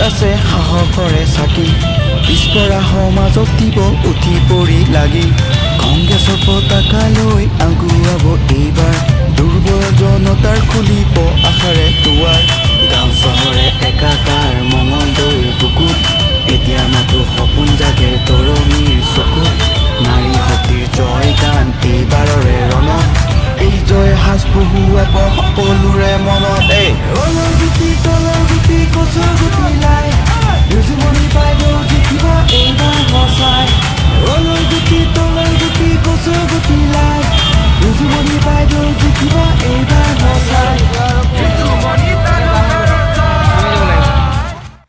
আছে সাহসৰে চাকি পিছপৰা সমাজক দিব উঠি পৰি লাগি কংগ্ৰেছৰ পতাকা লৈ আগুৱাব এইবাৰ দুৰ্বল জনতাৰ খুলিব আশাৰে দুৱাৰ গাঁও চহৰে একাকাৰ মঙলদৈৰ বুকুত এতিয়া মাথো সপোন